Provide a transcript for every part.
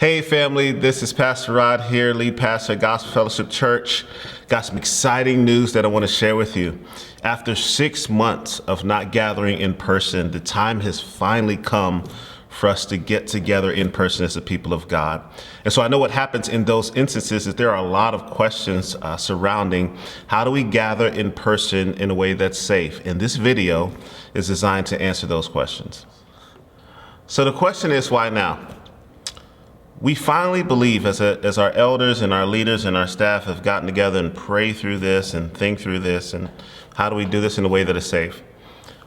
Hey family, this is Pastor Rod here, lead pastor at Gospel Fellowship Church. Got some exciting news that I want to share with you. After 6 months of not gathering in person, the time has finally come for us to get together in person as the people of God. And so I know what happens in those instances is there are a lot of questions surrounding how do we gather in person in a way that's safe. And this video is designed to answer those questions. So the question is, why now? We finally believe, as our elders and our leaders and our staff have gotten together and pray through this and think through this and how do we do this in a way that is safe,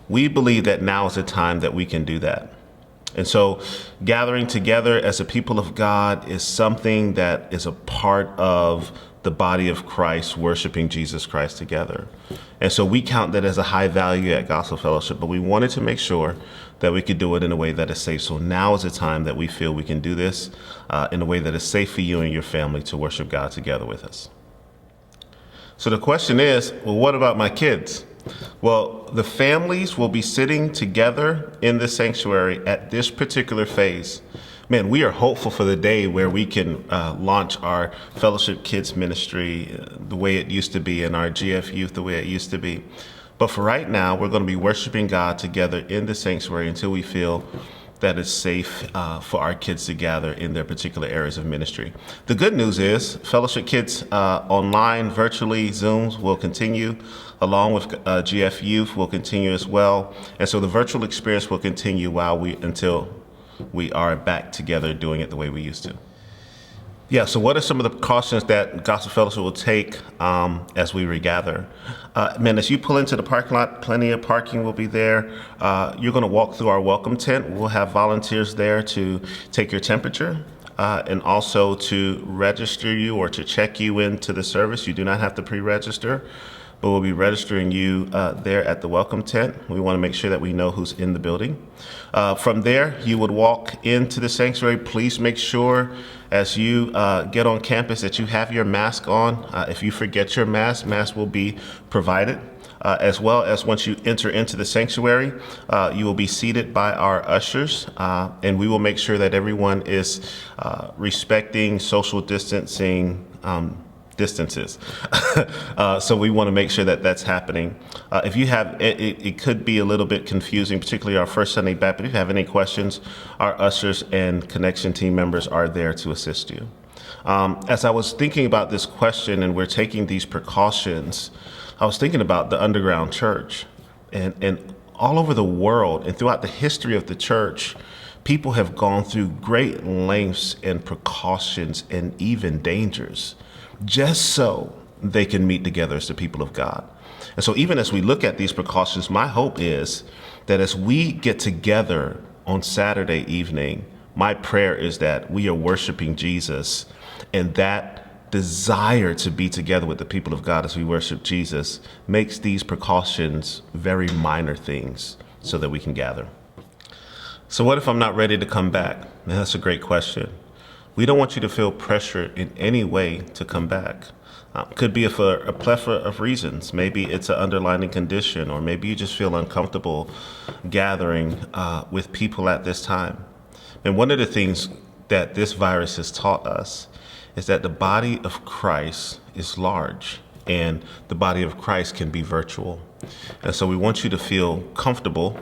we believe that now is the time that we can do that. And so gathering together as a people of God is something that is a part of the body of Christ, worshiping Jesus Christ together. And so we count that as a high value at Gospel Fellowship, but we wanted to make sure that we could do it in a way that is safe. So now is the time that we feel we can do this in a way that is safe for you and your family to worship God together with us. So the question is, well, what about my kids? Well, the families will be sitting together in the sanctuary at this particular phase. Man, we are hopeful for the day where we can launch our Fellowship Kids ministry the way it used to be and our GF Youth the way it used to be. But for right now, we're going to be worshiping God together in the sanctuary until we feel that it's safe for our kids to gather in their particular areas of ministry. The good news is Fellowship Kids online, virtually, Zooms will continue, along with GF Youth will continue as well. And so the virtual experience will continue until we are back together doing it the way we used to. Yeah, so what are some of the precautions that Gospel Fellowship will take as we regather? As you pull into the parking lot, plenty of parking will be there. You're going to walk through our welcome tent. We'll have volunteers there to take your temperature and also to register you or to check you into the service. You do not have to pre-register, but we'll be registering you there at the welcome tent. We want to make sure that we know who's in the building. From there, you would walk into the sanctuary. Please make sure as you get on campus that you have your mask on. If you forget your mask will be provided. As well as once you enter into the sanctuary, you will be seated by our ushers, and we will make sure that everyone is respecting social distancing distances. So we want to make sure that that's happening. If you have, it could be a little bit confusing, particularly our first Sunday back, but if you have any questions, our ushers and connection team members are there to assist you. As I was thinking about this question and we're taking these precautions, I was thinking about the underground church and all over the world and throughout the history of the church, people have gone through great lengths and precautions and even dangers just so they can meet together as the people of God. And so even as we look at these precautions, my hope is that as we get together on Saturday evening, my prayer is that we are worshiping Jesus, and that desire to be together with the people of God as we worship Jesus makes these precautions very minor things so that we can gather. So what if I'm not ready to come back? Man, that's a great question. We don't want you to feel pressure in any way to come back. Could be for a plethora of reasons. Maybe it's an underlying condition, or maybe you just feel uncomfortable gathering with people at this time. And one of the things that this virus has taught us is that the body of Christ is large, and the body of Christ can be virtual. And so we want you to feel comfortable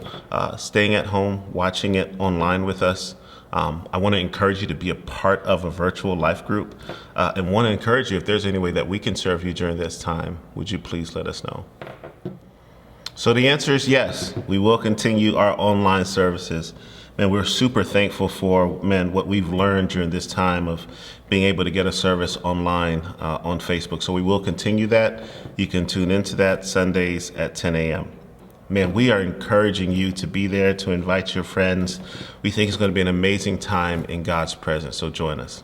staying at home, watching it online with us. I want to encourage you to be a part of a virtual life group and want to encourage you, if there's any way that we can serve you during this time, would you please let us know? So the answer is yes, we will continue our online services. Man, we're super thankful for, what we've learned during this time of being able to get a service online on Facebook. So we will continue that. You can tune into that Sundays at 10 a.m. Man, we are encouraging you to be there, to invite your friends. We think it's going to be an amazing time in God's presence, so join us.